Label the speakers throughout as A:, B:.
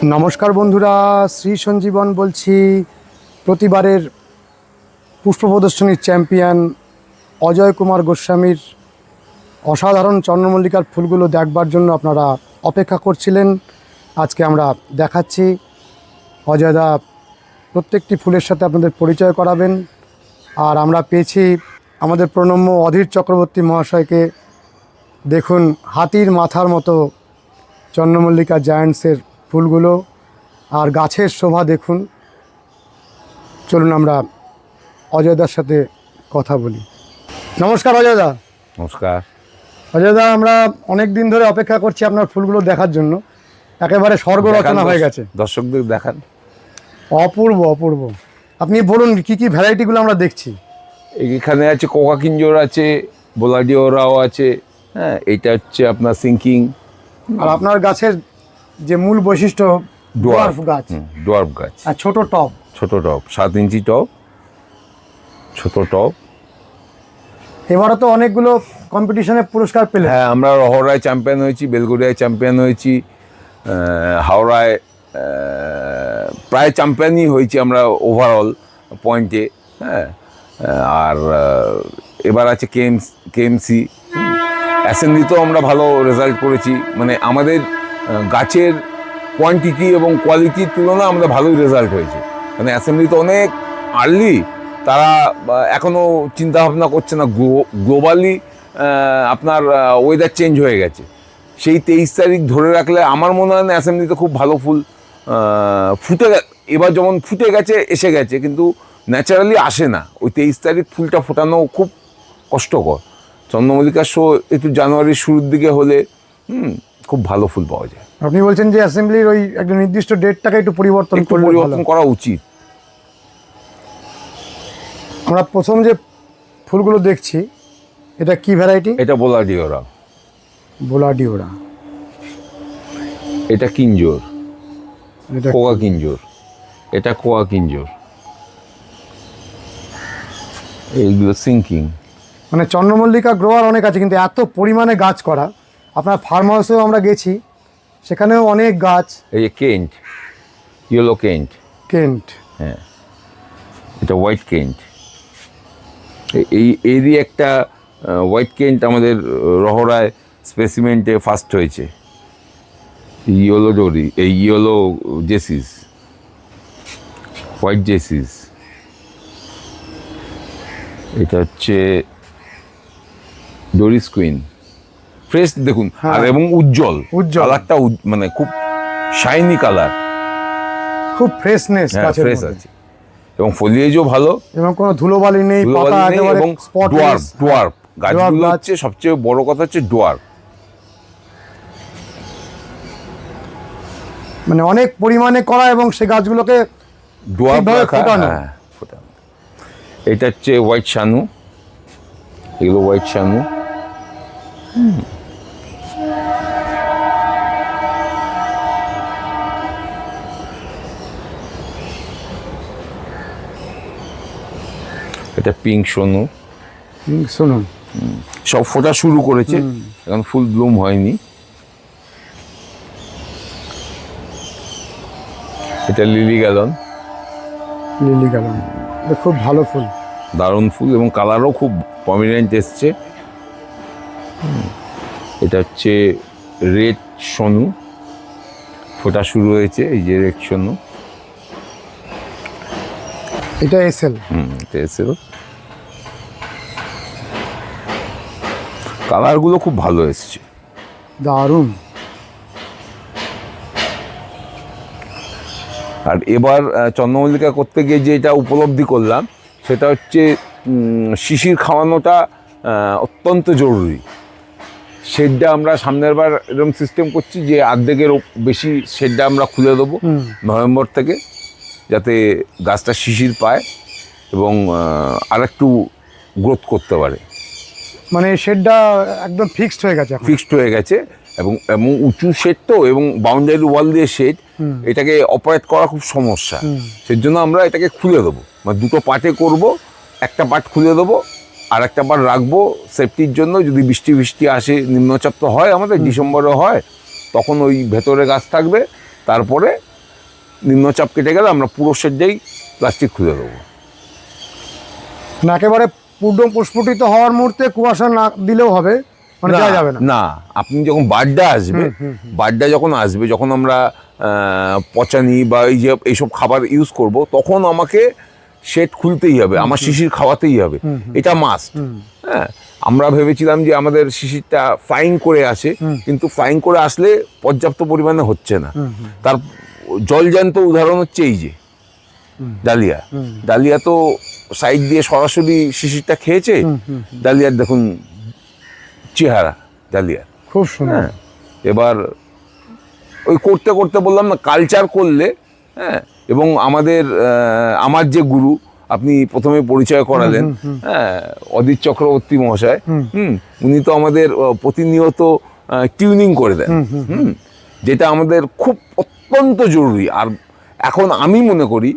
A: নমস্কার বন্ধুরা, শ্রী সঞ্জীবন বলছি। প্রতিবারের পুষ্প প্রদর্শনীর চ্যাম্পিয়ন অজয় কুমার গোস্বামীর অসাধারণ চন্দ্রমল্লিকার ফুলগুলো দেখবার জন্য আপনারা অপেক্ষা করছিলেন। আজকে আমরা দেখাচ্ছি। অজয়দা প্রত্যেকটি ফুলের সাথে আপনাদের পরিচয় করাবেন। আর আমরা পেয়েছি আমাদের প্রণম্য অধীর চক্রবর্তী মহাশয়কে। দেখুন, হাতির মাথার মতো চন্দ্রমল্লিকা জায়ান্টসের ফুলগুলো আর গাছের শোভা দেখুন। চলুন আমরা অজয়দার সাথে কথা বলি। নমস্কার অজয়দা।
B: নমস্কার।
A: অজয়দা, আমরা অনেক দিন ধরে অপেক্ষা করছি আপনার ফুলগুলো দেখার জন্য। একেবারে স্বর্গ রচনা হয়ে গেছে।
B: দর্শকদের দেখান।
A: অপূর্ব অপূর্ব। আপনি বলুন কি কি ভ্যারাইটিগুলো আমরা দেখছি।
B: এখানে আছে কোকা কিঞ্জোর আছে, বোলাডিওরাও আছে। হ্যাঁ, এটা হচ্ছে আপনার সিঙ্কিং।
A: আর আপনার গাছের যে মূল বৈশিষ্ট্য ডোয়ার্ফ গাছ।
B: ডোয়ার্ফ গাছ
A: আর ছোট টব।
B: 7 ইঞ্চি টব, ছোট টব।
A: এবারও তো অনেকগুলো কম্পিটিশনে পুরস্কার পেলে।
B: হ্যাঁ, আমরা রহড়ায় চ্যাম্পিয়ন হয়েছি, বেলগড়িয়ায় চ্যাম্পিয়ন হয়েছি, হাওড়ায় প্রায় চ্যাম্পিয়নই হয়েছি আমরা ওভারঅল পয়েন্টে। হ্যাঁ, আর এবার আছে কেএমসি। অ্যাসেম্বলিতেও আমরা ভালো রেজাল্ট করেছি। মানে আমাদের গাছের কোয়ান্টিটি এবং কোয়ালিটির তুলনায় আমরা ভালোই রেজাল্ট হয়েছে। মানে অ্যাসেম্বলিতে অনেক আর্লি, তারা এখনও চিন্তাভাবনা করছে না। গ্লোবালি আপনার ওয়েদার চেঞ্জ হয়ে গেছে। সেই 23 তারিখ ধরে রাখলে আমার মনে হয় না অ্যাসেম্বলিতে খুব ভালো ফুল এবার যেমন ফুটে গেছে, এসে গেছে, কিন্তু ন্যাচারালি আসে না। ওই 23 তারিখ ফুলটা ফোটানো খুব কষ্টকর। চন্দ্রমল্লিকার শো একটু জানুয়ারির শুরুর দিকে হলে খুব ভালো ফুল পাওয়া যায়।
A: আপনি বলছেন যে অ্যাসেম্বলির ওই একটা নির্দিষ্ট ডেটটাকে একটু পরিবর্তন
B: করা উচিত।
A: আমরা প্রথম যে ফুলগুলো দেখছি, এটা কি ভ্যারাইটি?
B: এটা বোলাডিওরা।
A: বোলাডিওরা।
B: এটা কিঞ্জোর,
A: এটা
B: কোকা কিঞ্জোর। এটা কোকা কিঞ্জোর। এইগুলো সিঙ্কিং।
A: মানে চন্দ্রমল্লিকা গ্রোয়ার অনেক আছে, কিন্তু এত পরিমাণে গাছ করা। আপনার ফার্ম হাউসেও আমরা গেছি, সেখানেও অনেক গাছ।
B: এই যে কেন্ট, ইয়েলো কেন্ট।
A: কেন্ট।
B: হ্যাঁ, এটা হোয়াইট কেন্ট। এরই একটা হোয়াইট কেন্ট আমাদের রহড়ায় স্পেসিমেন্টে ফার্স্ট হয়েছে। ইয়েলো ডোরি, এই ইয়েলো জেসিস, হোয়াইট জেসিস। এটা হচ্ছে ডোরিস কুইন। ফ্রেশ দেখুন, আর এবং উজ্জ্বল কালারটা, মানে খুব শাইনি কালার,
A: খুব ফ্রেশনেস।
B: ফ্রেশ আছে এবং ফলিয়েজও ভালো,
A: এবং কোনো ধুলোবালি নেই, পাতা একেবারে
B: এবং ডোয়ার্ফ। ডোয়ার্ফ গাছগুলো হচ্ছে সবচেয়ে বড় কথা, হচ্ছে ডোয়ার্ফ।
A: মানে অনেক পরিমাণে করা, এবং সেই গাছগুলোকে
B: ডোয়ার্ফ ফোটানো। এটা হচ্ছে হোয়াইট শানু। এগুলো হোয়াইট শানু। এটা পিঙ্ক সোনু।
A: শুনুন,
B: সব ফোটা শুরু করেছে, এখন ফুল ব্লুম হয়নি। এটা লিলি গ্যালন।
A: লিলি গ্যালন খুব ভালো ফুল,
B: দারুণ ফুল, এবং কালারও খুব প্রমিনেন্ট এসছে। এটা হচ্ছে রেড সোনু, ফোটা শুরু হয়েছে। এই যে রেড সোনু,
A: এটা এসএল।
B: এটা এসএল। কালারগুলো খুব ভালো এসছে,
A: দারুণ।
B: আর এবার চন্দ্রমল্লিকা করতে গিয়ে যেটা উপলব্ধি করলাম, সেটা হচ্ছে শিশির খাওয়ানোটা অত্যন্ত জরুরি। শেডটা আমরা সামনের বার এরকম সিস্টেম করছি যে অর্ধেকের বেশি শেডটা আমরা খুলে দেবো নভেম্বর থেকে, যাতে গাছটা শিশির পায় এবং আরেকটু গ্রোথ করতে পারে।
A: মানে শেডটা একদম ফিক্সড হয়ে গেছে।
B: ফিক্সড হয়ে গেছে, এবং উঁচু শেড তো, এবং বাউন্ডারি ওয়াল দিয়ে শেড, এটাকে অপারেট করা খুব সমস্যা। সেই জন্য আমরা এটাকে খুলে দেবো, মানে দুটো পার্টে করব। একটা পার্ট খুলে দেবো, আর একটা পার্ট রাখবো সেফটির জন্য। যদি বৃষ্টি আসে, নিম্নচাপ তো হয় আমাদের, ডিসেম্বরে হয়, তখন ওই ভেতরে গাছ থাকবে, তারপরে নিম্নচাপ কেটে গেলে আমরা পুরো শেডটাই প্লাস্টিক খুলে দেবো।
A: না একেবারে পূর্ণ প্রস্ফুটিত হওয়ার মুহূর্তে কুয়াশা না দিলেও হবে, মানে দেওয়া যাবে না?
B: না, আপনি যখন বাড্ডা আসবে, বাড্ডা যখন আসবে, যখন আমরা পচানি বা এই যে এইসব খাবার ইউজ করব, তখন আমাকে শেড খুলতেই হবে, আমার শিশির খাওয়াতেই হবে, এটা মাস্ট। হ্যাঁ, আমরা ভেবেছিলাম যে আমাদের শিশিরটা ফ্লাইং করে আসে, কিন্তু ফ্লাইং করে আসলে পর্যাপ্ত পরিমাণে হচ্ছে না। তার জলজ্যান্ত উদাহরণ হচ্ছে এই যে ডালিয়া। ডালিয়া তো সাইড দিয়ে সরাসরি শিশিরটা খেয়েছে। ডালিয়ার দেখুন চেহারা, ডালিয়া
A: খুব সুন্দর।
B: হ্যাঁ, এবার ওই করতে করতে বললাম না, কালচার করলে, হ্যাঁ, এবং আমার যে গুরু আপনি প্রথমে পরিচয় করালেন, হ্যাঁ, অদিত চক্রবর্তী মহাশয়, উনি তো আমাদের প্রতিনিয়ত টিউনিং করে দেন, যেটা আমাদের খুব অত্যন্ত জরুরি। আর এখন আমি মনে করি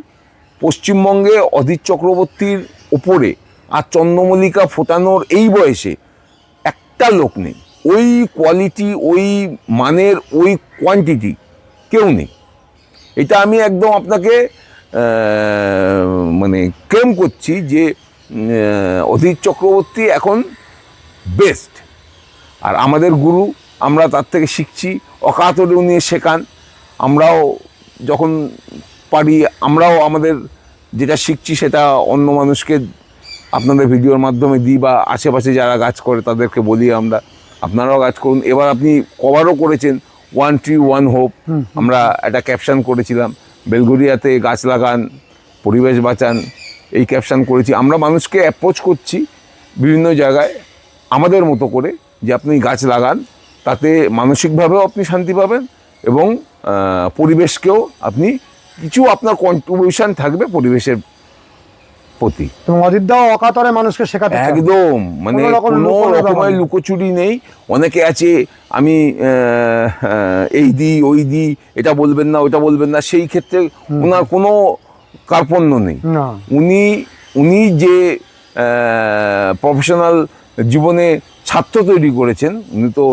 B: পশ্চিমবঙ্গে অদিত চক্রবর্তীর ওপরে আর চন্দ্রমল্লিকা ফোটানোর এই বয়সে একটা লোক নেই, ওই কোয়ালিটি, ওই মানের, ওই কোয়ান্টিটি কেউ নেই। এটা আমি একদম আপনাকে মানে ক্লেম করছি যে অদিত চক্রবর্তী এখন বেস্ট। আর আমাদের গুরু, আমরা তার থেকে শিখছি, অকাতরে উনি শেখান। আমরাও যখন পারি, আমরাও আমাদের যেটা শিখছি সেটা অন্য মানুষকে আপনাদের ভিডিওর মাধ্যমে দিই, বা আশেপাশে যারা গাছ করে তাদেরকে বলি আমরা, আপনারাও গাছ করুন। এবার আপনি কভারও করেছেন ওয়ান ট্রি ওয়ান হোপ, আমরা একটা ক্যাপশন করেছিলাম, বেলঘরিয়াতে গাছ লাগান, পরিবেশ বাঁচান, এই ক্যাপশন করেছি। আমরা মানুষকে অ্যাপ্রোচ করছি বিভিন্ন জায়গায় আমাদের মতো করে, যে আপনি গাছ লাগান, তাতে মানসিকভাবেও আপনি শান্তি পাবেন এবং পরিবেশকেও আপনি কিছু, আপনার কন্ট্রিবিউশন থাকবে পরিবেশের প্রতি।
A: এবং অদিতদাও অকাতরে মানুষকে শেখাতে চান।
B: একদম, মানে কোনো রকমের লুকোচুরি নেই। অনেকে আছে আমি এই দিই ওই দিই, এটা বলবেন না ওটা বলবেন না, সেই ক্ষেত্রে ওনার কোনো কার্পণ্য নেই। উনি যে প্রফেশনাল জীবনে ছাত্র তৈরি করেছেন, উনি তো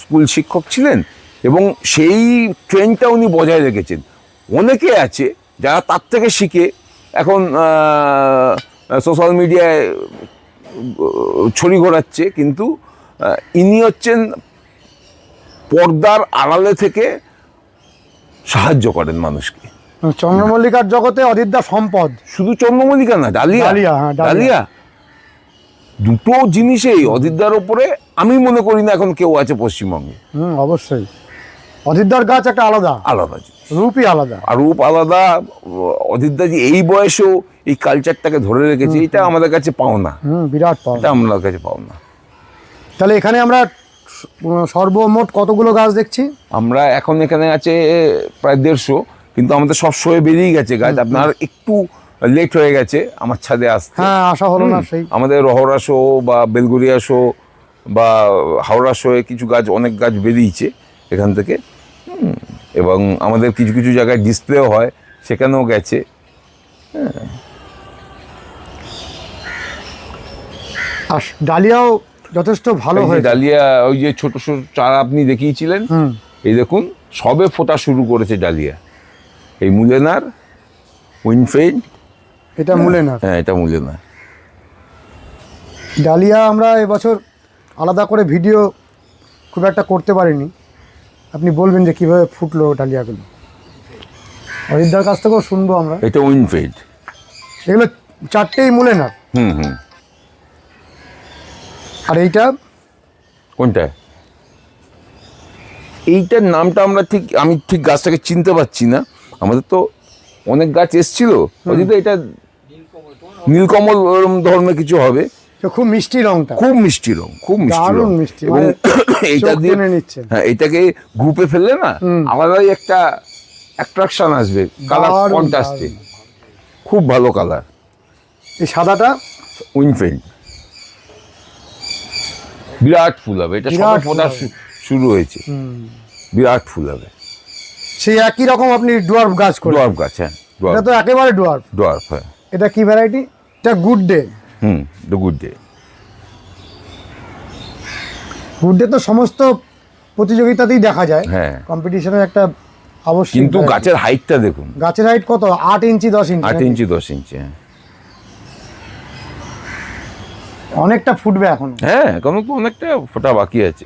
B: স্কুল শিক্ষক ছিলেন এবং সেই ট্রেন্ডটা উনি বজায় রেখেছেন। অনেকে আছে যারা তার থেকে শিখে এখন সোশ্যাল মিডিয়ায় ছড়ি ঘোরাচ্ছে, কিন্তু ইনি হচ্ছেন পর্দার আড়ালে থেকে সাহায্য করেন মানুষকে।
A: চন্দ্রমল্লিকার জগতে অদিতদা সম্পদ।
B: শুধু চন্দ্রমল্লিকা না, ডালিয়া, ডালিয়া, দুটো জিনিসেই অদিতদার ওপরে আমি মনে করি না এখন কেউ আছে পশ্চিমবঙ্গে।
A: অবশ্যই অদিতদার গাছ একটা আলাদা
B: আলাদা,
A: রূপই আলাদা,
B: আর রূপ আলাদা। অদিতদাজি এই বয়সেও এই কালচারটাকে ধরে রেখেছে, এটা আমাদের কাছে পাওনা,
A: বিরাট পাওনা,
B: এটা আমাদের কাছে পাওনা।
A: তাহলে এখানে আমরা সর্বমোট কতগুলো গাছ দেখছি?
B: আমরা এখন এখানে আছে প্রায় 150, কিন্তু আমাদের সব শোয়ে বেরিয়ে গেছে গাছ। আপনার একটু লেট হয়ে গেছে আমার ছাদে আসতে,
A: হ্যাঁ আসা হলো না। সেই
B: আমাদের রহরা শো বা বেলঘরিয়া শো বা হাওড়া শোয়ে কিছু গাছ, অনেক গাছ বেরিয়েছে এখান থেকে, এবং আমাদের কিছু কিছু জায়গায় ডিসপ্লেও হয়, সেখানেও গেছে।
A: আর ডালিয়াও যথেষ্ট ভালো হয়েছে।
B: ডালিয়া ওই যে ছোট ছোট চারা আপনি দেখিয়েছিলেন, এই দেখুন সবে ফোটা শুরু করেছে ডালিয়া। এই মুলেনার, উইনফেল্ড,
A: এটা মুলেনার।
B: হ্যাঁ, এটা মুলেনার।
A: ডালিয়া আমরা এবছর আলাদা করে ভিডিও খুব একটা করতে পারিনি, আপনি বলবেন যে কিভাবে ফুটলো ডালিয়াগুলো, অদিতদার কাছ থেকেও শুনবো আমরা।
B: এটা উইনফেল্ড,
A: এগুলো চারটেই মুলেনার। আর এইটা
B: কোনটা? এইটার নামটা আমি ঠিক গাছটাকে চিনতে পারছি না। আমাদের তো অনেক গাছ এসছিল, অদিত এটা নীলকমল ধরনের কিছু হবে।
A: খুব মিষ্টি রংটা,
B: খুব মিষ্টি রং, খুব মিষ্টি। এবং
A: এইটা দিয়ে নিচ্ছে,
B: হ্যাঁ, এটাকে গ্রুপে ফেললে না আলাদাই একটা অ্যাট্রাকশন আসবে, কালার কন্ট্রাস্টে খুব ভালো কালার।
A: এই সাদাটা
B: উইনফেল্ড, বিরাট ফুল হবে, এটা সবে ফোটা শুরু হয়েছে, বিরাট ফুল হবে।
A: সেই একই রকম আপনি ডোয়ার্ফ গাছ করেন?
B: ডোয়ার্ফ গাছ, হ্যাঁ,
A: এটা তো একেবারে ডোয়ার্ফ।
B: ডোয়ার্ফ, হ্যাঁ।
A: এটা কি ভ্যারাইটি? এটা good day.
B: The good day.
A: Good day তো সমস্ত প্রতিযোগিতাতেই দেখা যায়,
B: হ্যাঁ,
A: কম্পিটিশনের একটা অবশ্যই
B: কিন্তু গাছের হাইটটা দেখুন,
A: গাছের হাইট কত? 8 ইঞ্চি 10 ইঞ্চি?
B: 8 ইঞ্চি 10 ইঞ্চি।
A: অনেকটা ফুটবে এখন।
B: হ্যাঁ, এখনো তো অনেকটা ফোটা বাকি আছে।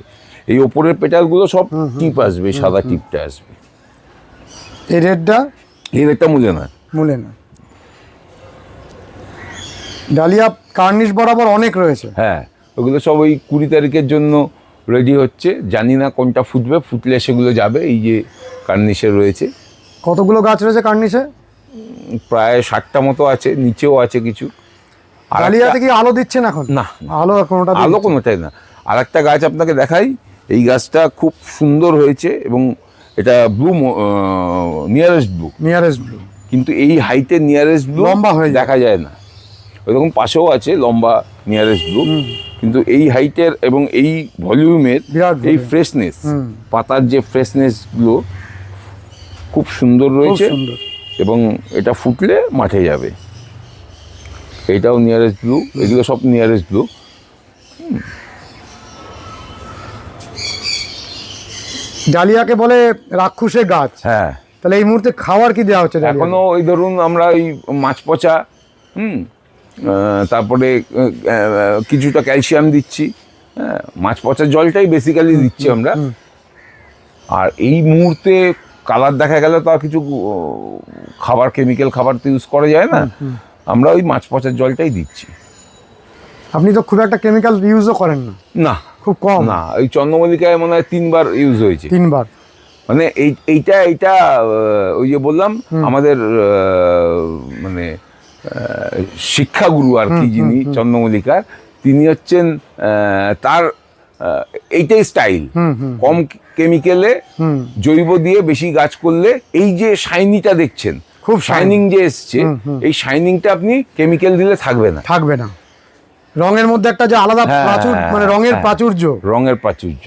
B: এই ওপরের পেটালগুলো সব টিপ আসবে, সাদা টিপটা আসবে।
A: এই রেডটা?
B: এই রেটটা মূলে না,
A: মূলে না। ডালিয়া কার্নিশ বরাবর অনেক রয়েছে।
B: হ্যাঁ, ওগুলো সব ওই 20 তারিখের জন্য রেডি হচ্ছে। জানি না কোনটা ফুটবে, ফুটলে সেগুলো যাবে। এই যে কার্নিশে রয়েছে,
A: কতগুলো গাছ রয়েছে কার্নিশে?
B: প্রায় 60টা মতো আছে, নিচেও আছে কিছু। আর
A: ডালিয়াতে কি আলো দিচ্ছেন এখন?
B: না,
A: আলো কোনোটা
B: আলো কোনোটাই না। আর একটা গাছ আপনাকে দেখাই, এই গাছটা খুব সুন্দর হয়েছে এবং এটা blue, nearest blue.
A: Nearest blue.
B: কিন্তু এই হাইটে নিয়ারেস্ট ব্লু
A: লম্বা হয়ে যায়।
B: দেখা যায় না। ওইরকম পাশেও আছে লম্বা নিয়ারেস্ট ব্লু, কিন্তু এই হাইটের এবং এই ভলিউমের
A: বিরাট
B: এই
A: volume।
B: ফ্রেশনেস, পাতার যে ফ্রেশনেসগুলো খুব সুন্দর রয়েছে।
A: সুন্দর।
B: এবং এটা ফুটলে মাঠে যাবে। এইটাও নিয়ারেস্ট ব্লু, এগুলো সব নিয়ারেস্ট ব্লু।
A: ডালিয়াকে বলে রাক্ষসের গাছ।
B: হ্যাঁ,
A: তাহলে এই মুহূর্তে খাবার কি দেওয়া হচ্ছে ডালিয়াকে?
B: এখনো ওই ধরুন আমরা ওই মাছ পচা, তারপরে কিছুটা ক্যালসিয়াম দিচ্ছি। হ্যাঁ, মাছ পচার জলটাই বেসিক্যালি দিচ্ছি আমরা। আর এই মুহূর্তে কালার দেখা গেলে তো আর কিছু খাবার, কেমিক্যাল খাবার তো ইউজ করা যায় না। আমরা ওই মাছ পচার জলটাই দিচ্ছি।
A: আপনি তো খুব একটা কেমিক্যাল ইউজও করেন না?
B: না,
A: খুব কম।
B: না, ওই চন্দ্রমল্লিকায় মনে হয় 3বার ইউজ হয়েছে।
A: 3বার?
B: মানে এইটা ওই যে বললাম আমাদের মানে শিক্ষাগুরু আর কি, যিনি চন্দ্রমল্লিকার, তিনি হচ্ছেন তার এইটাই স্টাইল। কম কেমিক্যালে জৈব দিয়ে বেশি গাছ করলে এই যে শাইনিটা দেখছেন, খুব শাইনিং যে এসছে, এই শাইনিংটা আপনি কেমিক্যাল দিলে থাকবে না।
A: থাকবে না। রঙের মধ্যে একটা যে আলাদা প্রাচুর্য, মানে রঙের প্রাচুর্য,
B: রঙের প্রাচুর্য,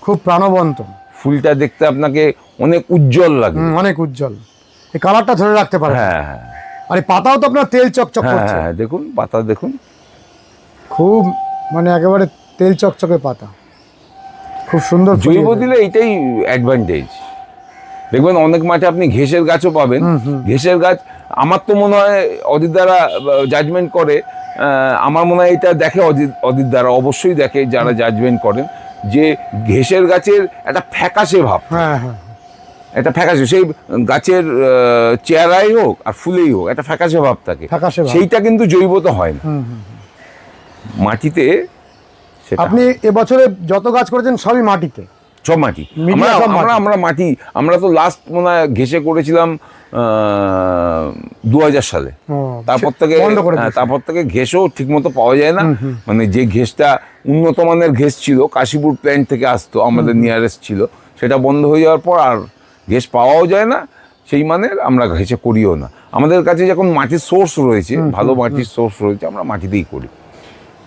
A: খুব প্রাণবন্ত।
B: ফুলটা দেখতে আপনাকে অনেক উজ্জ্বল লাগে,
A: অনেক উজ্জ্বল। এই কালারটা ধরে রাখতে পারে।
B: হ্যাঁ, হ্যাঁ।
A: আর এই পাতাও তো আপনার তেল চকচক করছে।
B: হ্যাঁ, দেখুন পাতা দেখুন,
A: খুব মানে একেবারে তেল চকচকে পাতা, খুব সুন্দর।
B: জৈব দিলে এইটাই অ্যাডভান্টেজ। দেখবেন অনেক মাঠে আপনি ঘেঁষের গাছও পাবেন। ঘেঁষের গাছ আমার তো মনে হয় অদিত দ্বারা জাজমেন্ট করে, আমার মনে হয় এটা দেখে অদিত দ্বারা অবশ্যই দেখে, যারা জাজমেন্ট করেন, যে ঘেঁষের গাছের একটা ফ্যাকাশে ভাব।
A: হ্যাঁ, হ্যাঁ।
B: একটা ফ্যাকাশে, সেই গাছের চেহারাই হোক আর ফুলেই হোক একটা ফ্যাকাশে ভাব থাকে। সেইটা কিন্তু জৈব তো হয় না মাটিতে।
A: আপনি এবছরে যত গাছ করেছেন সবই মাটিতে?
B: সব মাটি। আমরা মাটি, আমরা তো লাস্ট মনে হয় ঘেঁষে করেছিলাম 2000 সালে। তারপর থেকে ঘেঁষও ঠিক মতো পাওয়া যায় না। মানে যে ঘেঁষটা উন্নত মানের ঘেঁষ ছিল, কাশীপুর প্ল্যান্ট থেকে আসতো, আমাদের নিয়ারেস্ট ছিল, সেটা বন্ধ হয়ে যাওয়ার পর আর ঘেঁষ পাওয়াও যায় না সেই মানের। আমরা ঘেঁষে করিও না। আমাদের কাছে যখন মাটির সোর্স রয়েছে, ভালো মাটির সোর্স রয়েছে, আমরা মাটিতেই করি।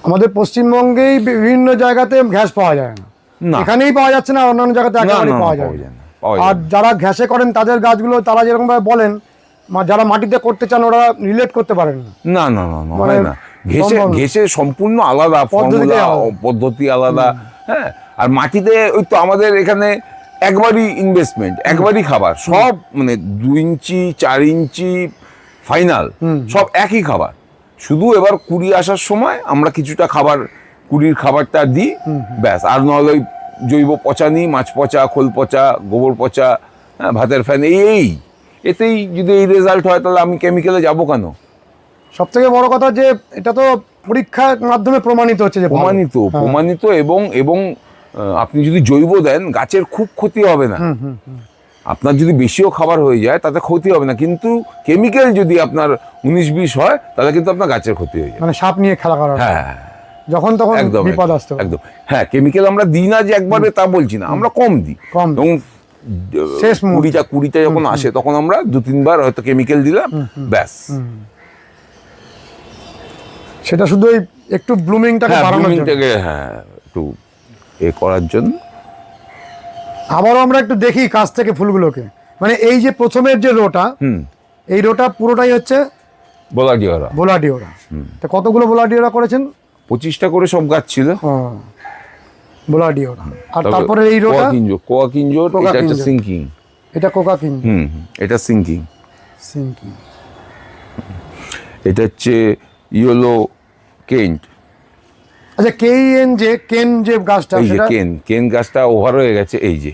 A: আমাদের পশ্চিমবঙ্গেই বিভিন্ন জায়গাতে ঘ্যাস পাওয়া যায় না, এখানেই পাওয়া যাচ্ছে না, অন্যান্য জায়গাতে একেবারেই পাওয়া যায় না। আর যারা ঘ্যাসে করেন তাদের গাছগুলো তারা যেরকম ভাবে বলেন, যারা মাটিতে করতে চান ওরা রিলেট করতে পারেন না।
B: না, হয় না। ঘেঁষে সম্পূর্ণ আলাদা পদ্ধতি, আলাদা। হ্যাঁ, আর মাটিতে ওই তো আমাদের এখানে একবারই ইনভেস্টমেন্ট, একবারই খাবার, সব মানে 2 ইঞ্চি 4 ইঞ্চি ফাইনাল সব একই খাবার। শুধু এবার কুড়ি আসার সময় আমরা কিছুটা খাবার, কুড়ির খাবারটা দিই, ব্যাস। আর নাহলে ওই জৈব পচা নিই, মাছ পচা, খোল পচা, গোবর পচা, ভাতের ফ্যান, এতেই যদি এই রেজাল্ট হয়, তাহলে আমি কেমিক্যালে যাবো কেন?
A: সব থেকে বড় কথা যে এটা তো পরীক্ষার মাধ্যমে প্রমাণিত হচ্ছে, যে
B: প্রমাণিত এবং আপনি যদি জৈব দেন গাছের খুব ক্ষতি হবে না। আপনার যদি বেশিও খাবার হয়ে যায় তাতে ক্ষতি হবে না, কিন্তু কেমিক্যাল যদি আপনার 19-20 হয় তাহলে কিন্তু আপনার গাছের ক্ষতি হয়ে যায়।
A: মানে সাপ নিয়ে খেলা করা।
B: হ্যাঁ,
A: যখন তখন বিপদ আসতে পারে।
B: একদম। হ্যাঁ, কেমিক্যাল আমরা দিই না যে একবারে, তা বলছি না, আমরা কম দিই। এবং শেষ কুড়িটা যখন আসে তখন আমরা 2-3 বার হয়তো কেমিক্যাল দিলাম, ব্যাস।
A: সেটা শুধু একটু ব্লুমিংটাকে বাড়ানোর জন্য,
B: একটু করার জন্য।
A: আবারও আমরা একটু দেখি কাছ থেকে ফুলগুলোকে। মানে এই যে প্রথমের যে রোটা, এই রোটা পুরোটাই হচ্ছে বোলাডিওরা। তো কতগুলো বোলাডিওরা করেছেন?
B: 25টা করে সব গাছ ছিল
A: বোলাডিওরা। আর তারপরে এই রোটা
B: কোয়াকিঞ্জো, এটা হচ্ছে সিঙ্কিং।
A: এটা কোকা কিং।
B: এটা সিঙ্কিং।
A: সিঙ্কিং।
B: এটা হচ্ছে ইয়েলো কেন্ট।
A: আচ্ছা কেন যে গাছটা,
B: এই যে
A: সেটা
B: কেন গাছটা ওভার হয়ে গেছে, এই যে।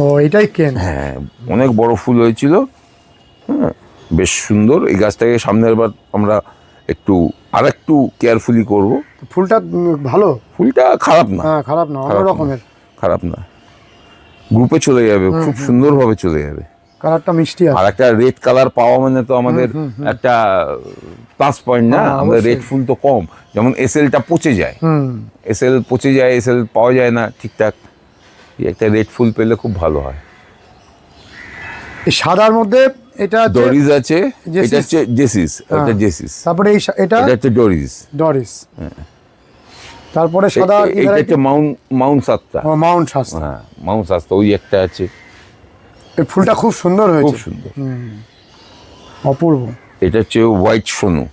A: ও এটাই কেন।
B: হ্যাঁ, অনেক বড় ফুল হয়েছিল। হ্যাঁ, বেশ সুন্দর। এই গাছটাকে সামনের বার আমরা আরেকটু কেয়ারফুলি করব।
A: ফুলটা ভালো,
B: ফুলটা খারাপ না।
A: হ্যাঁ খারাপ না, অন্য রকমের।
B: খারাপ না, গ্রুপে চলে যাবে, খুব সুন্দরভাবে চলে যাবে।
A: কালারটা মিষ্টি আছে।
B: আর একটা রেড কালার পাওয়া মানে তো আমাদের একটা প্লাস পয়েন্ট না। আমাদের রেড ফুল তো কম, যেমন এসএলটা পচে যায়, এসএল পচে যায়, এসএল পাওয়া যায় না ঠিকঠাক। একটা রেড ফুল পেলে খুব ভালো হয়।
A: এই সাদার মধ্যে এটা
B: ডরিস আছে, এটা হচ্ছে জেসিস, এটা জেসিস।
A: তারপরে এটা
B: হচ্ছে ডরিস।
A: তারপরে সাদা
B: এটা হচ্ছে মাউন্ট সাস্তা।
A: মাউন্ট সাস্তা,
B: হ্যাঁ মাউন্ট সাস্তা, ওই একটা আছে।
A: এই ফুলটা খুব সুন্দর হয়েছে,
B: খুব সুন্দর,
A: অপূর্ব।
B: এটা হচ্ছে হোয়াইট সোনু।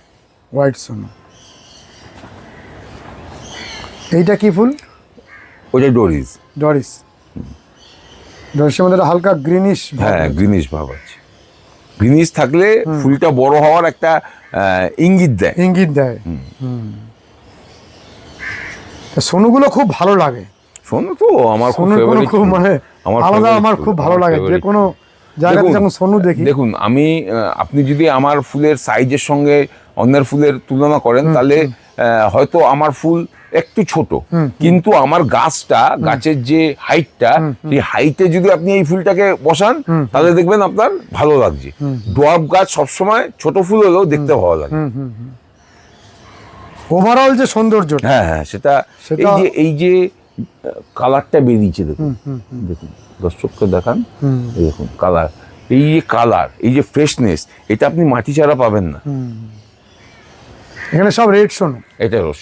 A: এইটা কি ফুল?
B: ওটা ডরিস।
A: ডরিসের মধ্যে হালকা গ্রিনিশ।
B: হ্যাঁ, গ্রিনিশ ভাব আছে। গ্রিনিশ থাকলে ফুলটা বড় হওয়ার একটা ইঙ্গিত দেয়।
A: সোনুগুলো খুব ভালো লাগে।
B: সোনু তো আমার খুব ফেভারিট,
A: খুব মানে আলাদা, আমার খুব ভালো লাগে। যে কোনো জায়গাতে যখন সোনু দেখি,
B: দেখুন আপনি যদি আমার ফুলের সাইজের সঙ্গে অন্যের ফুলের তুলনা করেন, তাহলে হয়তো আমার ফুল একটু ছোট, কিন্তু আমার গাছের যে হাইটটা, সেই হাইটে যদি আপনি এই ফুলটাকে বসান, তাহলে দেখবেন আপনার ভালো লাগছে। ডোয়ার্ফ গাছ সবসময় ছোট ফুল হলেও দেখতে ভালো লাগে।
A: ওভারঅল যে সৌন্দর্য,
B: হ্যাঁ সেটা এই যে কালারটা বেরিয়েছে, দেখুন দর্শককে দেখান, দেখুন কালার, এই যে ফ্রেশনেস, এটা আপনি মাটি ছাড়া পাবেন না।
A: এখানে সব রেড সোনু।
B: এটা রস,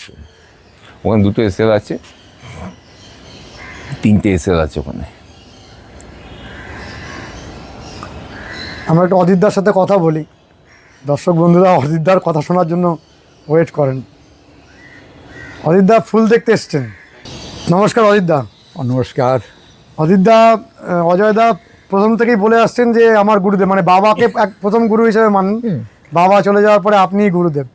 B: ওখানে 2টো এসএল আছে, 3টে এসএল আছে ওখানে।
A: আমরা একটু অজিতদার সাথে কথা বলি। দর্শক বন্ধুরা অজিতদার কথা শোনার জন্য ওয়েট করেন। অজিতদা ফুল দেখতে এসছেন। নমস্কার অজিতদা।
C: নমস্কার।
A: অজিতদা, অজয়দা প্রথম থেকেই বলে আসছেন যে আমার গুরুদেব, মানে বাবাকে প্রথম গুরু হিসেবে মানেন। বাবা চলে যাওয়ার পরে আপনিই গুরুদেব।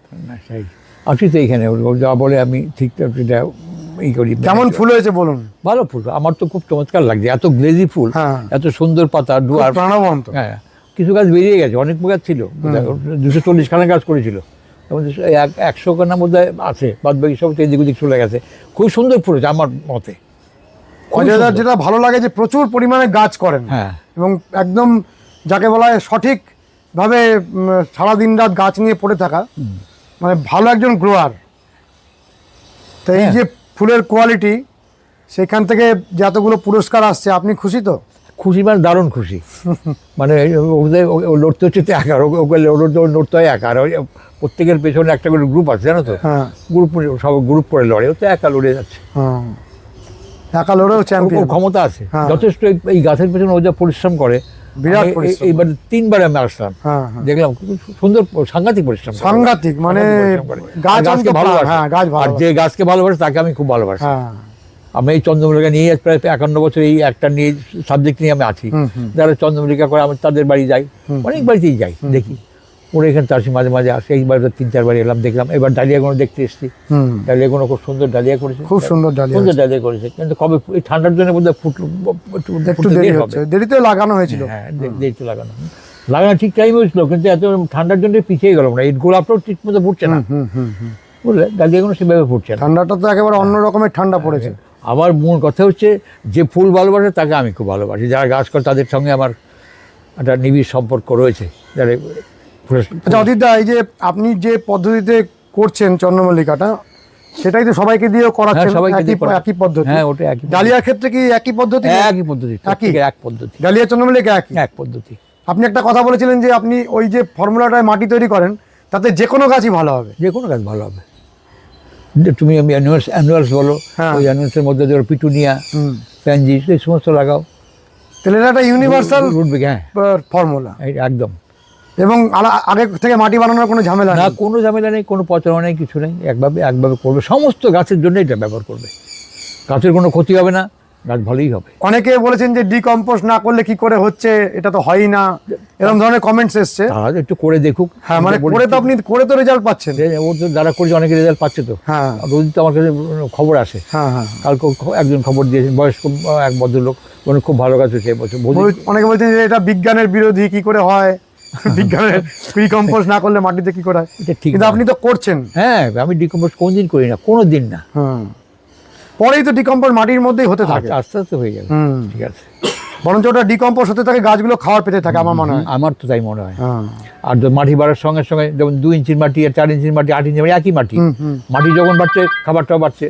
C: সেই আছি তো এইখানে, যা বলে আমি ঠিক এই করি।
A: কেমন ফুল হয়েছে বলুন?
C: ভালো ফুল, আমার তো খুব চমৎকার লাগছে। এত গ্লেজি ফুল, এত সুন্দর পাতা, ডুয়ার
A: প্রাণবন্ত।
C: হ্যাঁ, কিছু গাছ বেরিয়ে গেছে, অনেক গাছ ছিল, 240 খানা গাছ করেছিল, 100 খানার মধ্যে আছে, বাদ বাকি সব এদিক ওদিক চলে গেছে। খুব সুন্দর ফুল হয়েছে আমার মতে।
A: অজয়দার যেটা ভালো লাগে যে প্রচুর পরিমাণে গাছ করেন,
C: হ্যাঁ, এবং
A: একদম যাকে বলা হয় সঠিকভাবে সারাদিন রাত গাছ নিয়ে পড়ে থাকা, মানে ভালো একজন গ্রোয়ার। তো এই যে ফুলের কোয়ালিটি, সেখান থেকে যে এতগুলো পুরস্কার আসছে, আপনি খুশি তো?
C: খুশি মানে দারুণ খুশি। মানে ওদের লড়তে হচ্ছে তো একা, লড়তে হয় একা। আর প্রত্যেকের পেছনে একটা করে গ্রুপ আছে, জানো তো, সব গ্রুপ করে লড়ে, ও তো একা লড়ে যাচ্ছে।
A: একা লড়েও চ্যাম্পিয়ন,
C: ক্ষমতা আছে যথেষ্ট। এই গাছের পেছনে ও যা পরিশ্রম করে,
A: বিরাট।
C: এইবার 3বার আমি আসলাম, দেখলাম সুন্দর, সাংঘাতিক পরিশ্রম,
A: সাংঘাতিক। মানে
C: গাছকে ভালোবাসে, আর যে গাছকে ভালোবাসে তাকে আমি খুব ভালোবাসি। আমি এই চন্দ্রমল্লিকা নিয়ে প্রায় 51 বছর এই একটা নিয়ে সাবজেক্ট নিয়ে আমি আছি। যারা চন্দ্রমল্লিকা করে আমি তাদের বাড়ি যাই, অনেক বাড়িতেই যাই, দেখি। ওরা এখানে তার মাঝে মাঝে আসে। এইবার 3-4 বার এলাম, দেখলাম। এবার ডালিয়াগুলো দেখতে এসেছি, ডালিয়াগুলো খুব সুন্দর ডালিয়া করেছে,
A: খুব সুন্দর
C: ডালিয়া করেছে। কিন্তু কবে এই ঠান্ডার জন্য বোধহয়
A: একটু দেরি হবে, দেরিতে লাগানো হয়েছিল।
C: হ্যাঁ, দেরিতে লাগানো ঠিক টাইম হয়েছিল, কিন্তু এত ঠান্ডার জন্য পিছিয়ে গেল না। এই গোলাপটাও ঠিক মতো ফুটছে না, বুঝলে, ডালিয়াগুলো সেভাবে ফুটছে না।
A: ঠান্ডাটা তো একেবারে অন্য রকমের ঠান্ডা পড়েছে।
C: আমার মূল কথা হচ্ছে, যে ফুল ভালোবাসে তাকে আমি খুব ভালোবাসি। যারা গাছ করে তাদের সঙ্গে আমার একটা নিবিড় সম্পর্ক রয়েছে। যারা
A: আচ্ছা অদিতদা, এই যে আপনি যে পদ্ধতিতে করছেন চন্দ্রমল্লিকাটা, সেটাই তো সবাইকে দিয়েও করাচ্ছেন, একই পদ্ধতি?
C: হ্যাঁ, ওটা একই।
A: ডালিয়ার ক্ষেত্রে কি একই পদ্ধতি?
C: একই পদ্ধতি, এক পদ্ধতি।
A: ডালিয়া চন্দ্রমল্লিকা এক পদ্ধতি।
C: পদ্ধতি।
A: আপনি একটা কথা বলেছিলেন যে আপনি ওই যে ফর্মুলাটায় মাটি তৈরি করেন, তাতে যে কোনো গাছই ভালো হবে।
C: যে কোনো গাছ ভালো হবে। তুমি অ্যানুয়ালস বলো, ওই অ্যানুয়ালসের মধ্যে ধরো পিটুনিয়া, প্যানজিস, এই সমস্ত লাগাও।
A: তাহলে এটা একটা ইউনিভার্সাল
C: ফর্মুলা একদম।
A: এবং আগে থেকে মাটি বানানোর কোনো ঝামেলা
C: না, কোনো ঝামেলা নেই, কোনো পচনা নেই, কিছু নেই। একভাবে করবে, সমস্ত গাছের জন্য এটা ব্যবহার করবে। গাছের কোনো ক্ষতি হবে না, গাছ ভালোই হবে।
A: অনেকে বলেছেন যে ডিকম্পোস্ট না করলে কি করে হচ্ছে, এটা তো হয়ই না, এরকম ধরনের কমেন্টস এসছে।
C: তারা একটু করে দেখুক।
A: হ্যাঁ, মানে করে তো আপনি করে তো রেজাল্ট পাচ্ছেন।
C: ও তো যারা করছে অনেকে রেজাল্ট পাচ্ছে তো।
A: হ্যাঁ,
C: রোজ তো আমার কাছে খবর আসে।
A: হ্যাঁ, হ্যাঁ।
C: কালকে একজন খবর দিয়েছেন, বয়স্ক এক ভদ্রলোক, উনি খুব ভালো গাছ হচ্ছে এবছর।
A: অনেকে বলছেন যে এটা বিজ্ঞানের বিরোধী, কি করে হয়, বিজ্ঞানের ডিকম্পোস্ট না করলে মাটিতে কি করে হয়।
C: এটা ঠিক,
A: কিন্তু আপনি তো করছেন।
C: হ্যাঁ, আমি ডিকম্পোজ কোনদিন করি না, কোনো দিন না।
A: হুম, পরেই তো ডিকম্পোজ মাটির মধ্যেই হতে থাকে,
C: আস্তে আস্তে হয়ে যাবে। ঠিক আছে,
A: বরঞ্চ ওটা ডিকম্পোজ হতে থাকে, গাছগুলো খাওয়ার পেতে থাকে, আমার মনে হয়।
C: আমার তো তাই মনে হয়।
A: হ্যাঁ।
C: আর মাটি বাড়ার সঙ্গে সঙ্গে যেমন 2 ইঞ্চির মাটি আর 4 ইঞ্চির মাটি, 8 ইঞ্চির মাটি একই মাটি, মাটি যখন বাড়ছে খাবারটাও বাড়ছে,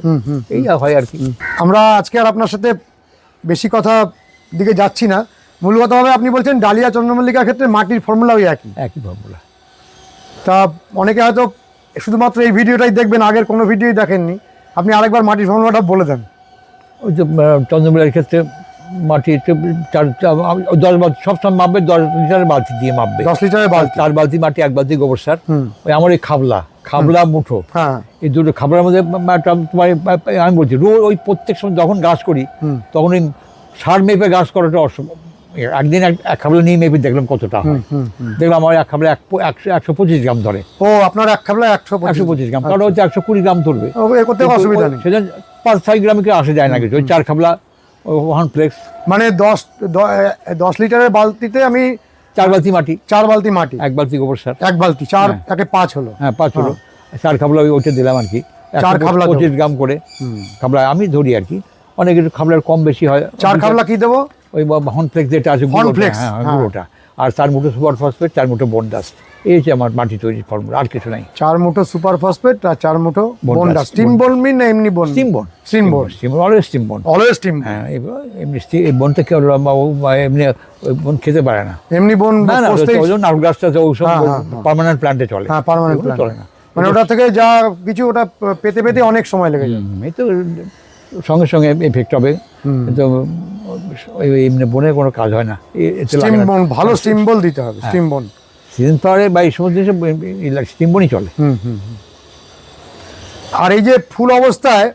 C: এই হয় আর কি।
A: আমরা আজকে আর আপনার সাথে বেশি কথা দিকে যাচ্ছি না। মূল কথা হবে, আপনি বলছেন ডালিয়া চন্দ্রমল্লিকার ক্ষেত্রে মাটির ফর্মুলাও একই
C: ফর্মুলা।
A: তা অনেকে হয়তো শুধুমাত্র এই ভিডিওটাই দেখবেন, আগের কোনো ভিডিওই দেখেননি। আপনি আরেকবার মাটির ফর্মুলাটা বলে দেন।
C: ওই যে চন্দ্রমল্লিকার ক্ষেত্রে মাটি 10 বালতি সবসময় মাপবে, 10 লিটারের বালতি দিয়ে মাপবে।
A: 10 লিটারের বালতি,
C: 4 বালতি মাটি, 1 বালতি গোবর সার। ওই আমার এই খাবলা মুঠো,
A: হ্যাঁ,
C: এই দুটো খাবলার মধ্যে তোমার আমি বলছি রোজ ওই প্রত্যেক সময় যখন গাছ করি তখন ওই সার মেপে গাছ করাটা অসম্ভব। একদিন এক খাবলা নিয়ে মেপে দেখলাম কতটা হয়। দেখলাম আমার এক খাবলা 125 গ্রাম ধরে।
A: ও, আপনার এক খাবলা
C: 125 গ্রাম, কারণ হচ্ছে 120 গ্রাম ধরবে,
A: করতে অসুবিধা নেই।
C: সেজন্য 5-6 গ্রামে কি আসে যায় না কিছু। ওই 4 খাবলা কমপ্লেক্স,
A: মানে 10 লিটারের বালতিতে আমি
C: 4 বালতি মাটি,
A: 4 বালতি মাটি,
C: 1 বালতি গোবর সার,
A: 1 বালতি 4 একে 5 হলো।
C: হ্যাঁ 5 হলো। 4 খাবলা ওইটা দিলাম আর কি,
A: 4 খাবলা
C: 25 গ্রাম করে খাবলা আমি ধরি আর কি। অনেক একটু খাবলার কম বেশি হয়।
A: 4 খাবলা কি দেবো?
C: ওই হর্নফ্লেক্স যেটা আছে, গুঁড়োটা, আর 4 মুঠো সুপার ফসফেট, 4 মুঠো বনডাস্ট। এই হচ্ছে আমার মাটি তৈরির ফর্মুলা, আর কিছু নাই।
A: 4 মুঠো সুপার ফসফেট আর 4 মুঠো বনডাস্ট। স্টিম বোন মিন না এমনি বোন?
C: স্টিম বোন, অলওয়েজ স্টিম বোন। হ্যাঁ, এমনি বোনটা কেউ এমনি বোন খেতে পারে না,
A: এমনি বোন
C: নারকেল গাছটা পার্মানেন্ট প্ল্যান্টে চলে।
A: হ্যাঁ, পার্মানেন্ট প্ল্যান্ট চলে না, মানে ওটা থেকে যা কিছু ওটা পেতে পেতে অনেক সময় লেগে যায়।
C: এই তো সঙ্গে সঙ্গে এফেক্ট হবে, কিন্তু এমনি বোনের কোনো কাজ হয় না।
A: স্টিম বোন, ভালো স্টিম বোন দিতে হবে। স্টিম বোন
C: সিজন ফ্লাওয়ারে বা এই সমস্ত স্টিম বোনই চলে।
A: আর এই যে ফুল অবস্থায়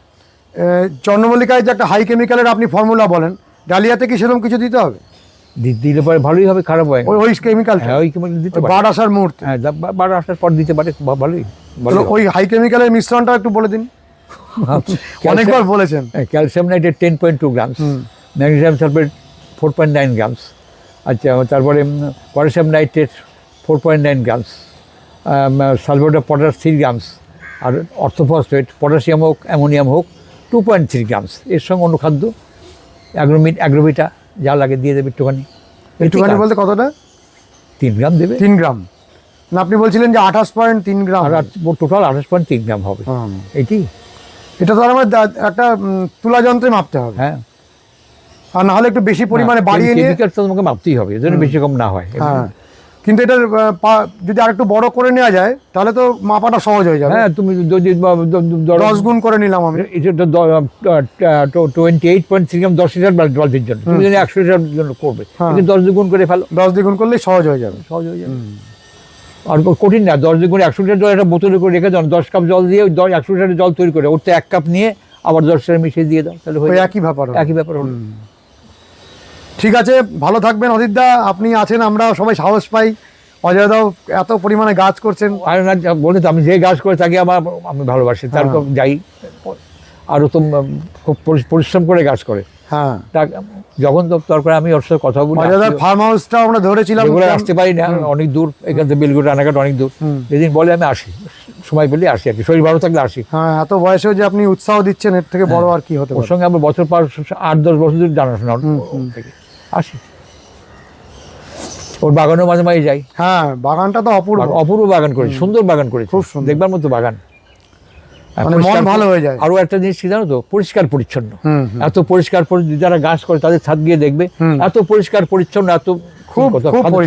A: চন্দ্রমল্লিকায় যে একটা হাই কেমিক্যালের আপনি ফর্মুলা বলেন, ডালিয়াতে কি সেরকম কিছু দিতে হবে?
C: দিলে পরে ভালোই হবে, খারাপ হয়
A: ওই কেমিক্যাল?
C: হ্যাঁ, ওই কেমিক্যাল দিতে পারে
A: বাড় আসার মুহূর্তে।
C: হ্যাঁ, বাড় আসার পর দিতে পারে, ভালোই।
A: ওই হাই কেমিক্যালের মিশ্রণটা একটু বলে দিন। অনেকবার বলেছেন।
C: Calcium nitrate 10.2 grams, magnesium sulphate 4.9 grams, আচ্ছা, তারপরে potassium nitrate 4.9 grams, sulphate of potash 3 grams, আর অর্থোফসফেট পটাশিয়াম হোক অ্যামোনিয়াম হোক 2.3 গ্রামস। এর সঙ্গে অনুখাদ্য অ্যাগ্রোভিটা যা লাগে দিয়ে দেবে একটুখানি।
A: একটুখানি বলতে কতটা?
C: 3 গ্রাম দেবে।
A: 3 গ্রাম না, আপনি বলছিলেন যে 28.3 গ্রাম,
C: টোটাল 28.3 গ্রাম হবে। এইটি
A: এটা তো আমার একটা তুলা যন্ত্রে মাপতে হবে।
C: হ্যাঁ,
A: আর না হলে একটু বেশি পরিমাণে বাড়িয়ে নিয়ে
C: কেমিক্যাল তো তোমাকে মাপতেই হবে, এজন্য বেশি কম না হয়।
A: হ্যাঁ, কিন্তু এটা যদি আরেকটু বড় করে নেওয়া যায় তাহলে তো মাপাটা সহজ হয়ে যাবে।
C: হ্যাঁ, তুমি যদি
A: 10 গুণ করে নিলাম আমি,
C: এটা 28.3 গ্রাম 10 লিটার বালতির জন্য, তুমি যদি 100 লিটার জন্য করবে, 10 দ্বিগুণ করে ফেলো।
A: 10 দ্বিগুণ করলেই সহজ হয়ে যাবে।
C: আর কঠিন না, 10 দ্বিগুণ 100 লিটার জল একটা বোতলে করে রেখে দাও, 10 কাপ জল দিয়ে 100 লিটার জল তৈরি করে ওতে 1 কাপ নিয়ে আবার 10 লিটার মিশিয়ে দিয়ে দাও, তাহলে
A: একই ব্যাপার
C: হলো।
A: ঠিক আছে, ভালো থাকবেন অজিতদা। আপনি আছেন, আমরা সবাই সাহস পাই। অজয়দাও এত পরিমাণে গাছ করছেন।
C: আর বলে তো, আমি যে গাছ করে থাকি আমি ভালোবাসি, তারপর যাই আরও তো খুব পরিশ্রম করে গাছ করে।
A: হ্যাঁ,
C: যখন দরকার আমি ওর সাথে কথা বলি।
A: অজয়দার ফার্ম হাউসটা আমরা ধরেছিলাম,
C: আসতে পারি না, অনেক দূর, এখান থেকে বেলগুড়ি রানাঘাট অনেক দূর। যেদিন বলে আমি আসি, সময় পেলে আসি আর কি, শরীর ভালো থাকলে আসি।
A: হ্যাঁ, এত বয়সেও যে আপনি উৎসাহ দিচ্ছেন, এর থেকে বড় আর কি হতে পারে।
C: ওর সঙ্গে আমরা বছর পর 8-10 বছর ধরে জানাশোনা থেকে আসি। ওর বাগানও মাঝে মাঝে যাই।
A: হ্যাঁ, বাগানটা তো
C: অপূর্ব বাগান করেছি, সুন্দর বাগান করেছি, খুব সুন্দর, দেখবার মতো বাগান,
A: মন ভালো হয়ে যায়।
C: আরো একটা জিনিস কি জানো তো, পরিষ্কার পরিচ্ছন্ন, এত পরিষ্কার যারা গাছ করে তাদের ছাদ গিয়ে দেখবে, এত পরিষ্কার পরিচ্ছন্ন, এত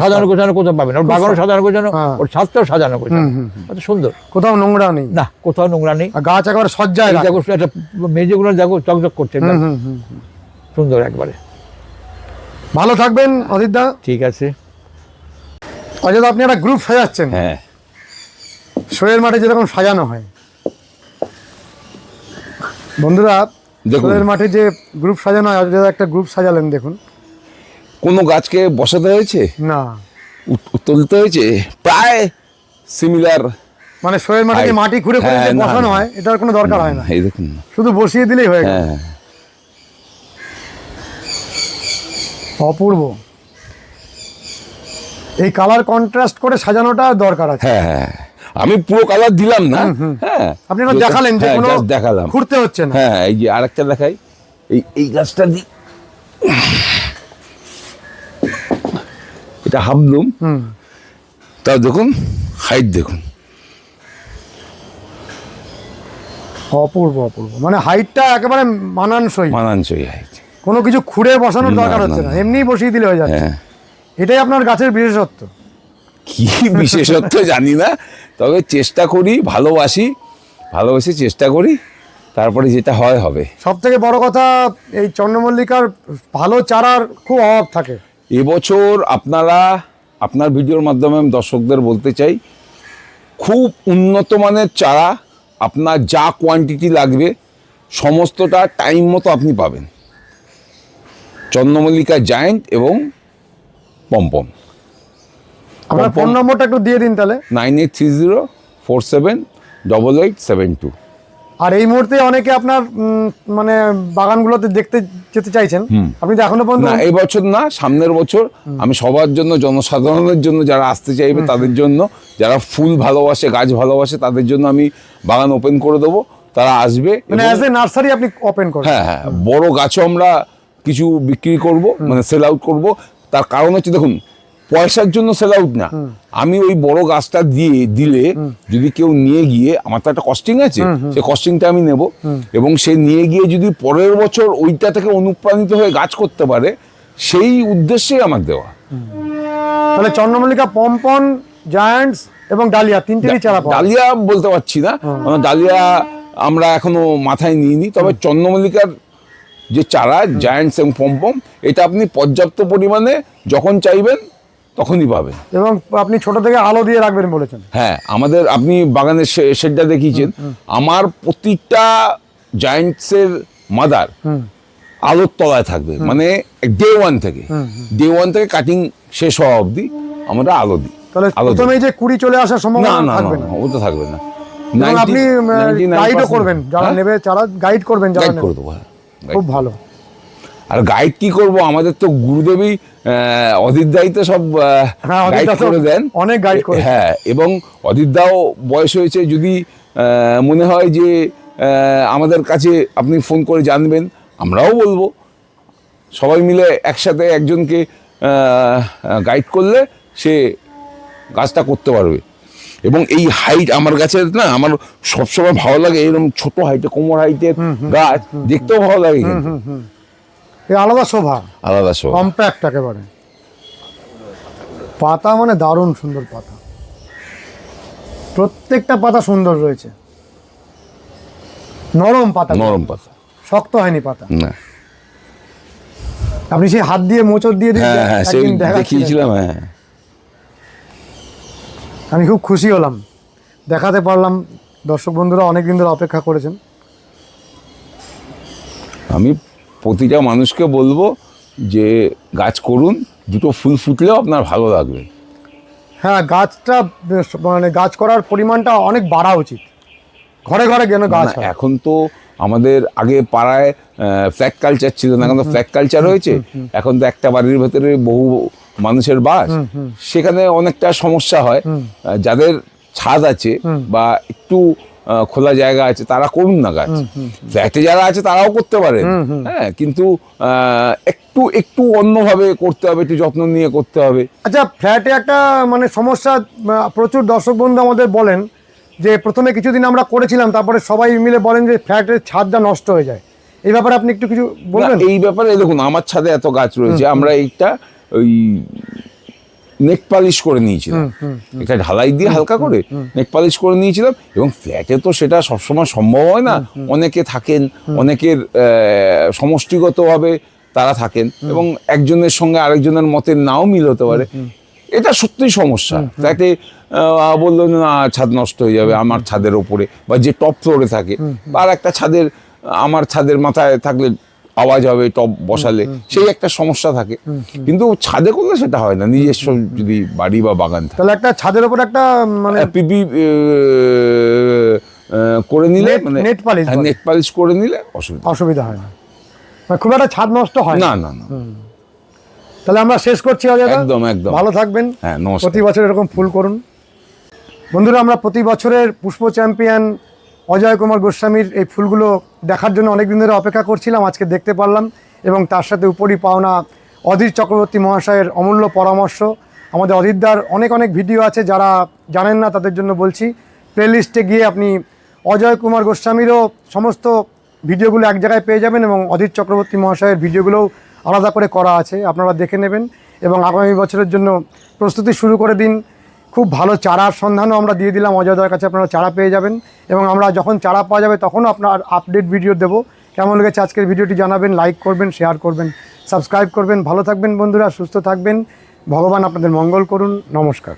C: সাজানো গোছানো কোথাও পাবে না। ওর বাগানও সাজানো গোছানো, ওর ছাদটাও সাজানো গোছানো, এত সুন্দর, কোথাও নোংরা নেই, না কোথাও নোংরা নেই, গাছ একবারে সজ্জায়, দেখো একটা মেঝেগুলো দেখো চকচক করছে, সুন্দর একবারে। ভালো থাকবেন অজিতদা। ঠিক আছে অজিতদা, আপনি একটা গ্রুপ সাজাচ্ছেন। হ্যাঁ, শোয়ের মাঠে যেরকম সাজানো হয়। বন্ধুরা,
B: দেখুন
A: শোয়ের মাঠে যে গ্রুপ সাজানো হয়, একটা গ্রুপ সাজালেন দেখুন।
B: কোনো গাছকে বসাতে হয়েছে
A: না,
B: তুলতে হয়েছে, প্রায় সিমিলার।
A: মানে শোয়ের মাঠে যে মাটি খুঁড়ে খুঁড়ে যে বসানো হয়, এটার কোনো দরকার হয় না,
B: এই দেখুন
A: শুধু বসিয়ে দিলেই হয়ে গেল।
B: হ্যাঁ
A: অপূর্ব। এই কালার কন্ট্রাস্ট করে সাজানোটা দরকার আছে।
B: হ্যাঁ হ্যাঁ, আমি পুরো কালার দিলাম না, হ্যাঁ
A: আপনি এটা দেখালেন যে কোনো
B: দেখালাম,
A: খুঁড়তে হচ্ছে না।
B: হ্যাঁ এই যে আরেকটা দেখাই, এই গাছটা দি, এটা হাবলুম, তাও দেখুন হাইট দেখুন,
A: অপূর্ব অপূর্ব, মানে হাইটটা একেবারে মানানসই,
B: মানানসই হাইট,
A: কোনো কিছু খুঁড়ে বসানোর
B: না,
A: দরকার
B: না,
A: হচ্ছে না,
B: না।
A: এমনিই বসিয়ে দিলে হয়ে যাচ্ছে।
B: হ্যাঁ।
A: এটাই আপনার গাছের বিশেষত্ব।
B: কি বিশেষত্ব জানি না, তবে চেষ্টা করি, ভালোবাসি চেষ্টা করি, তারপরে যেটা হয় হবে।
A: সব থেকে বড় কথা, এই চন্দ্রমল্লিকার ভালো চারার খুব অভাব থাকে।
B: এবছর আপনার ভিডিওর মাধ্যমে আমি দর্শকদের বলতে চাই, খুব উন্নত মানের চারা, আপনার যা কোয়ান্টিটি লাগবে সমস্তটা টাইম মতো আপনি পাবেন। চন্দ্রমল্লিকা জায়েন্ট এবং পমপম।
A: আপনার ফোন নম্বরটা একটু দিয়ে দিন তাহলে।
B: 9830478872।
A: আর এই মুহূর্তে অনেকে আপনার মানে বাগানগুলোতে দেখতে যেতে চাইছেন, আপনি তো এখনো পর্যন্ত
B: না, এই বছর না, সামনের বছর আমি সবার জন্য, জনসাধারণের জন্য, যারা আসতে চাইবে তাদের জন্য, যারা ফুল ভালোবাসে, গাছ ভালোবাসে, তাদের জন্য আমি বাগান ওপেন করে দেবো, তারা আসবে।
A: মানে অ্যাজ এ নার্সারি আপনি ওপেন করবেন।
B: হ্যাঁ হ্যাঁ, বড় গাছও আমরা কিছু বিক্রি করব, মানে সেল আউট করবো। তার কারণ হচ্ছে দেখুন, পয়সার জন্য সেল আউট না, আমি ওই বড় গাছটা দিলে যদি কেউ নিয়ে গিয়ে, আমার তো একটা কস্টিং আছে, সেই কস্টিংটা আমি নেব, এবং সে নিয়ে গিয়ে যদি পরের বছর ওইটা থেকে অনুপ্রাণিত হয়ে গাছ করতে পারে, সেই উদ্দেশ্যে আমার দেওয়া।
A: তাহলে চন্দ্রমল্লিকা, পমপম, জায়ান্টস এবং ডালিয়া তিনটেরই চারা পাওয়া যায়।
B: ডালিয়া বলতে পারছি না, কারণ ডালিয়া আমরা এখনো মাথায় নিইনি, তবে চন্দ্রমল্লিকার যে চারা, জায়ান্টস এবং পমপম, এটা আপনি পর্যাপ্ত পরিমাণে যখন চাইবেন তখনই পাবেন।
A: এবং আপনি ছোট থেকে আলো দিয়ে রাখবেন বলেছেন।
B: হ্যাঁ, আপনি বাগানের শেডটা দেখিয়েছেন, আমার প্রতিটা জায়ান্টসের মাদার আলোর তলায় থাকবে, মানে ডে ওয়ান থেকে কাটিং শেষ হওয়া অবধি আমরা আলো দিই।
A: তাহলে প্রথমেই যে কুড়ি চলে আসার সম্ভাবনা থাকবে না,
B: ওটা থাকবে না।
A: এবং আপনি গাইডও করবেন, যারা নেবে চারা গাইড করবেন, যারা
B: গাইড করে দেবো।
A: খুব ভালো।
B: আর গাইড কি করব, আমাদের তো গুরুদেবী অদিত দাইতে সব গাইড করে দেন,
A: অনেক গাইড করে।
B: হ্যাঁ, এবং অদিত দাও বয়স হয়েছে, যদি মনে হয় যে আমাদের কাছে আপনি ফোন করে জানবেন, আমরাও বলবো। সবাই মিলে একসাথে একজনকে গাইড করলে সে গাছটা করতে পারবে। এবং এই হাইট আমার গাছের না, আমার সবসময় ভালো লাগে, এরকম ছোট হাইটে, কোমর হাইটের গাছ দেখতেও ভালো লাগে,
A: আলাদা শোভা, কম্প্যাক্ট একেবারে। পাতা মানে দারুণ সুন্দর পাতা, প্রত্যেকটা পাতা সুন্দর রয়েছে, নরম পাতা, শক্ত হয়নি পাতা।
B: না,
A: আপনি সেই হাত দিয়ে মোচড় দিয়ে
B: দেখিয়েছিলাম। হ্যাঁ,
A: আমি খুব খুশি হলাম, দেখাতে পারলাম। দর্শক বন্ধুরা অনেকদিন ধরে অপেক্ষা করেছেন।
B: আমি প্রতিটা মানুষকে বলবো যে গাছ করুন, দুটো ফুল ফুটলেও আপনার ভালো লাগবে।
A: হ্যাঁ, গাছটা মানে গাছ করার পরিমাণটা অনেক বাড়া উচিত, ঘরে ঘরে যেন গাছ হয়।
B: এখন তো আমাদের আগে পাড়ায় ফ্ল্যাট কালচার ছিল না, এখন তো ফ্ল্যাট কালচার হয়েছে। এখন তো একটা বাড়ির ভেতরে বহু মানুষের বাস, সেখানে অনেকটা সমস্যা হয়। যাদের ছাদ আছে বা একটু খোলা জায়গা আছে, তারা করুন না গাছ। ফ্ল্যাটে যারা আছে তারাও করতে পারেন, হ্যাঁ, কিন্তু একটু একটু অন্যভাবে করতে হবে, একটু যত্ন নিয়ে করতে হবে।
A: আচ্ছা, ফ্ল্যাটে একটা মানে সমস্যা, প্রচুর দর্শক বন্ধু আমাদের বলেন যে প্রথমে কিছুদিন আমরা করেছিলাম, তারপরে সবাই মিলে বলেন যে ফ্ল্যাটের ছাদটা নষ্ট হয়ে যায়। এই ব্যাপারে আপনি একটু কিছু বলবেন?
B: এই ব্যাপারে দেখুন, আমার ছাদে এত গাছ রয়েছে, আমরা এইটা ওই নেট পালিশ করে নিয়েছিলাম, এটা ঢালাই দিয়ে হালকা করে নেট পালিশ করে নিয়েছিলাম। এবং ফ্ল্যাটে তো সেটা সবসময় সম্ভব হয় না, অনেকে থাকেন, অনেকের সমষ্টিগতভাবে তারা থাকেন, এবং একজনের সঙ্গে আরেকজনের মতের নাও মিল হতে পারে। এটা সত্যিই সমস্যা। ফ্ল্যাটে বললো না ছাদ নষ্ট হয়ে যাবে, আমার ছাদের ওপরে বা যে টপ ফ্লোরে থাকে, আর একটা ছাদের আমার ছাদের মাথায় থাকলে আওয়াজ হবে টব বসালে, সেই একটা সমস্যা থাকে। কিন্তু ছাদে করলে সেটা হয় না, নিজস্ব যদি বাড়ি বা বাগান থাকে।
A: তাহলে একটা ছাদের উপর একটা মানে
B: পিপি করে নিলে, মানে
A: নেট
B: পালিশ করে নিলে
A: অসুবিধা হয় না, মানে খুব একটা ছাদ নষ্ট হয়
B: না। না না,
A: তাহলে আমরা শেষ করছি অজয় দা।
B: একদম একদম
A: ভালো থাকবেন।
B: হ্যাঁ, নমস্কার।
A: প্রতি বছর এরকম ফুল করুন। বন্ধুরা, আমরা প্রতি বছরের পুষ্প চ্যাম্পিয়ন অজয় কুমার গোস্বামীর এই ফুলগুলো দেখার জন্য অনেকদিন ধরে অপেক্ষা করছিলাম, আজকে দেখতে পারলাম। এবং তার সাথে উপরি পাওনা অধীর চক্রবর্তী মহাশয়ের অমূল্য পরামর্শ। আমাদের অধীরদার অনেক অনেক ভিডিও আছে, যারা জানেন না তাদের জন্য বলছি, প্লেলিস্টে গিয়ে আপনি অজয় কুমার গোস্বামীরও সমস্ত ভিডিওগুলো এক জায়গায় পেয়ে যাবেন, এবং অধীর চক্রবর্তী মহাশয়ের ভিডিওগুলোও আলাদা করে করা আছে, আপনারা দেখে নেবেন। এবং আগামী বছরের জন্য প্রস্তুতি শুরু করে দিন। খুব ভালো চারার সন্ধানও আমরা দিয়ে দিলাম অজয়দার কাছে, আপনারা চারা পেয়ে যাবেন। এবং আমরা যখন চারা পাওয়া যাবে তখনও আপনার আপডেট ভিডিও দেবো। কেমন লেগেছে আজকের ভিডিওটি জানাবেন, লাইক করবেন, শেয়ার করবেন, সাবস্ক্রাইব করবেন। ভালো থাকবেন বন্ধুরা, সুস্থ থাকবেন, ভগবান আপনাদের মঙ্গল করুন। নমস্কার।